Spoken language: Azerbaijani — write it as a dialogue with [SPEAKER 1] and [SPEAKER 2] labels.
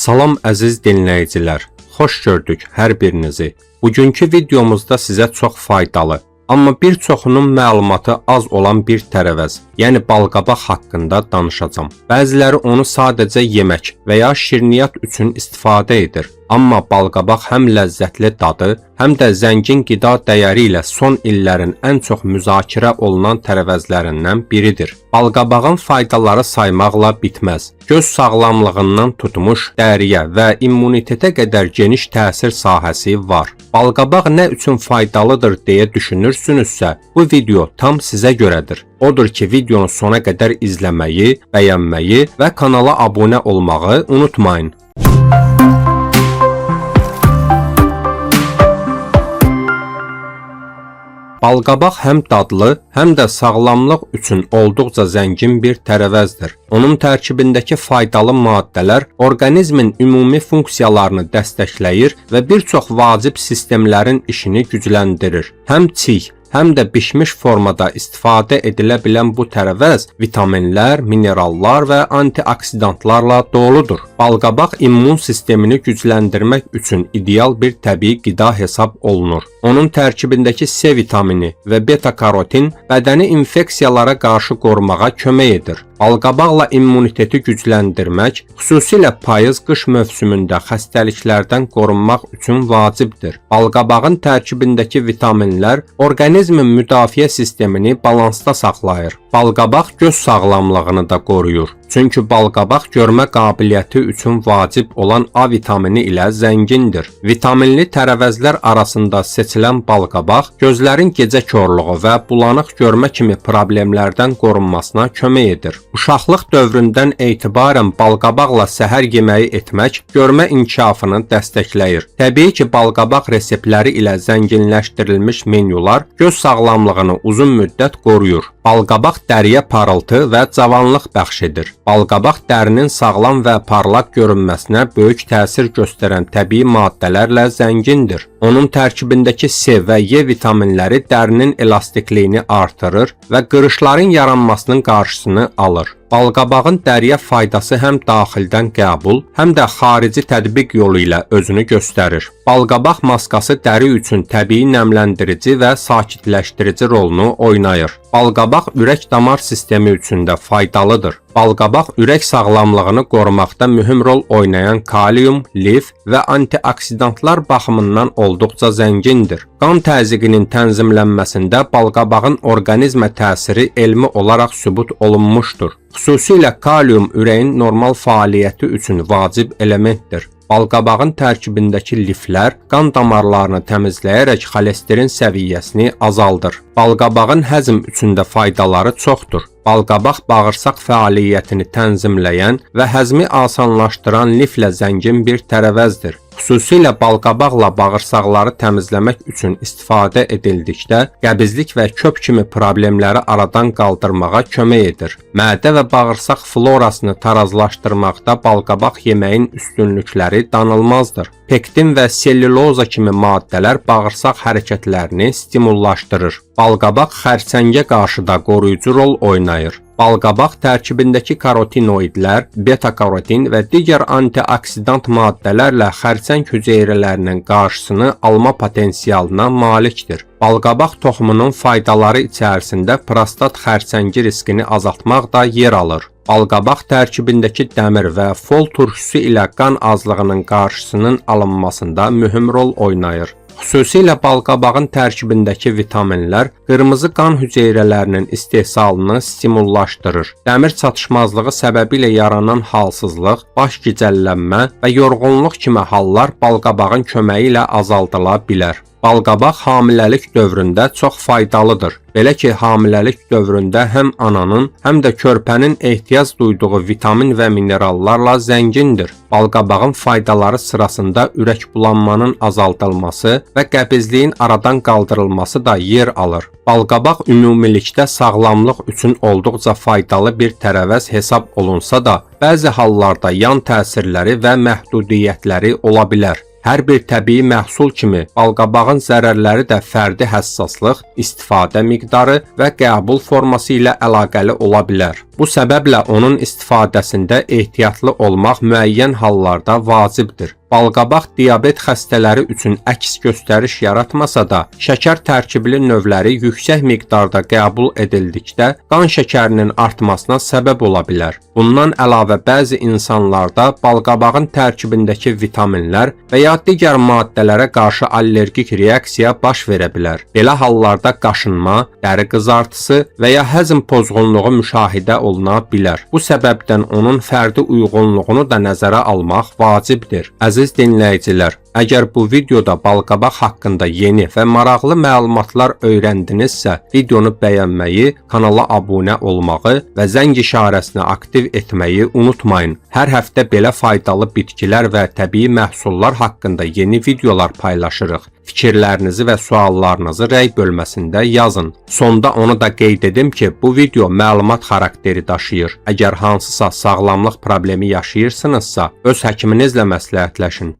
[SPEAKER 1] Salam əziz dinləyicilər, xoş gördük hər birinizi. Bugünkü videomuzda sizə çox faydalı, amma bir çoxunun məlumatı az olan bir tərəvəz, yəni balqabaq haqqında danışacağam. Bəziləri onu sadəcə yemək və ya şirniyyat üçün istifadə edir. Amma balqabaq həm ləzzətli dadı, həm də zəngin qida dəyəri ilə son illərin ən çox müzakirə olunan tərəvəzlərindən biridir. Balqabağın faydaları saymaqla bitməz. Göz sağlamlığından tutmuş dəriyə və immunitetə qədər geniş təsir sahəsi var. Balqabaq nə üçün faydalıdır deyə düşünürsünüzsə, bu video tam sizə görədir. Odur ki, videonu sona qədər izləməyi, bəyənməyi və kanala abunə olmağı unutmayın. Balqabaq həm dadlı, həm də sağlamlıq üçün olduqca zəngin bir tərəvəzdir. Onun tərkibindəki faydalı maddələr orqanizmin ümumi funksiyalarını dəstəkləyir və bir çox vacib sistemlərin işini gücləndirir. Həm çiy, həm də bişmiş formada istifadə edilə bilən bu tərəvəz vitaminlər, minerallar və antioksidantlarla doludur. Balqabaq immun sistemini gücləndirmək üçün ideal bir təbii qida hesab olunur. Onun tərkibindəki C vitamini və beta-karotin bədəni infeksiyalara qarşı qorumağa kömək edir. Balqabaqla immuniteti gücləndirmək, xüsusilə payız-qış mövsümündə xəstəliklərdən qorunmaq üçün vacibdir. Balqabağın tərkibindəki vitaminlər orqanizmin müdafiə sistemini balansda saxlayır. Balqabaq göz sağlamlığını da qoruyur. Çünki balqabaq görmə qabiliyyəti üçün vacib olan A vitamini ilə zəngindir. Vitaminli tərəvəzlər arasında seçilən balqabaq gözlərin gecə korluğu və bulanıq görmə kimi problemlərdən qorunmasına kömək edir. Uşaqlıq dövründən etibarən balqabaqla səhər yeməyi etmək görmə inkişafını dəstəkləyir. Təbii ki, balqabaq reseptləri ilə zənginləşdirilmiş menyular göz sağlamlığını uzun müddət qoruyur. Balqabaq dəriyə parıltı və cavanlıq bəxş edir. Balqabaq dərinin sağlam və parlaq görünməsinə böyük təsir göstərən təbii maddələrlə zəngindir. Onun tərkibindəki C və E vitaminləri dərinin elastikliyini artırır və qırışların yaranmasının qarşısını alır. Balqabağın dəriyə faydası həm daxildən qəbul, həm də xarici tətbiq yolu ilə özünü göstərir. Balqabaq maskası dəri üçün təbii nəmləndirici və sakitləşdirici rolunu oynayır. Balqabaq ürək-damar sistemi üçün də faydalıdır. Balqabaq ürək sağlamlığını qorumaqda mühüm rol oynayan kalium, lif və antioksidantlar baxımından olduqca zəngindir. Qan təzyiqinin tənzimlənməsində balqabağın orqanizmə təsiri elmi olaraq sübut olunmuşdur. Xüsusilə kalium ürəyin normal fəaliyyəti üçün vacib elementdir. Balqabağın tərkibindəki liflər qan damarlarını təmizləyərək xolesterin səviyyəsini azaldır. Balqabağın həzm üçün də faydaları çoxdur. Balqabaq bağırsaq fəaliyyətini tənzimləyən və həzmi asanlaşdıran liflə zəngin bir tərəvəzdir. Xüsusilə balqabaqla bağırsaqları təmizləmək üçün istifadə edildikdə qəbizlik və köp kimi problemləri aradan qaldırmağa kömək edir. Mədə və bağırsaq florasını tarazlaşdırmaqda balqabaq yeməyin üstünlükləri danılmazdır. Pektin və selluloza kimi maddələr bağırsaq hərəkətlərini stimullaşdırır. Balqabaq xərçəngə qarşı da qoruyucu rol oynayır. Balqabaq tərkibindəki karotinoidlər, beta-karotin və digər antioksidant maddələrlə xərçəng hüceyrələrinin qarşısını alma potensialına malikdir. Balqabaq toxumunun faydaları içərisində prostat xərçəngi riskini azaltmaq da yer alır. Balqabaq tərkibindəki dəmir və fol turşusu ilə qan azlığının qarşısının alınmasında mühüm rol oynayır. Xüsusilə balqabağın tərkibindəki vitaminlər qırmızı qan hüceyrələrinin istehsalını stimullaşdırır. Dəmir çatışmazlığı səbəbilə yaranan halsızlıq, baş gicəllənmə və yorğunluq kimi hallar balqabağın köməyi ilə azaldıla bilər. Balqabaq hamiləlik dövründə çox faydalıdır. Belə ki, hamiləlik dövründə həm ananın, həm də körpənin ehtiyac duyduğu vitamin və minerallarla zəngindir. Balqabağın faydaları sırasında ürək bulanmanın azaldılması və qəbizliyin aradan qaldırılması da yer alır. Balqabaq ümumilikdə sağlamlıq üçün olduqca faydalı bir tərəvəz hesab olunsa da, bəzi hallarda yan təsirləri və məhdudiyyətləri ola bilər. Hər bir təbii məhsul kimi balqabağın zərərləri də fərdi həssaslıq, istifadə miqdarı və qəbul forması ilə əlaqəli ola bilər. Bu səbəblə onun istifadəsində ehtiyatlı olmaq müəyyən hallarda vacibdir. Balqabaq diabet xəstələri üçün əks göstəriş yaratmasa da, şəkər tərkibli növləri yüksək miqdarda qəbul edildikdə qan şəkərinin artmasına səbəb ola bilər. Bundan əlavə bəzi insanlarda balqabağın tərkibindəki vitaminlər və ya digər maddələrə qarşı allergik reaksiya baş verə bilər. Belə hallarda qaşınma, dəri qızartısı və ya həzm pozğunluğu müşahidə oluna bilər. Bu səbəbdən onun fərdi uyğunluğunu da nəzərə almaq vacibdir. Əziz dinləyicilər, əgər bu videoda balqabaq haqqında yeni və maraqlı məlumatlar öyrəndinizsə, videonu bəyənməyi, kanala abunə olmağı və zəng işarəsini aktiv etməyi unutmayın. Hər həftə belə faydalı bitkilər və təbii məhsullar haqqında yeni videolar paylaşırıq. Fikirlərinizi və suallarınızı rəy bölməsində yazın. Sonda onu da qeyd edim ki, bu video məlumat xarakteri daşıyır. Əgər hansısa sağlamlıq problemi yaşayırsınızsa, öz həkiminizlə məsləhətləşin.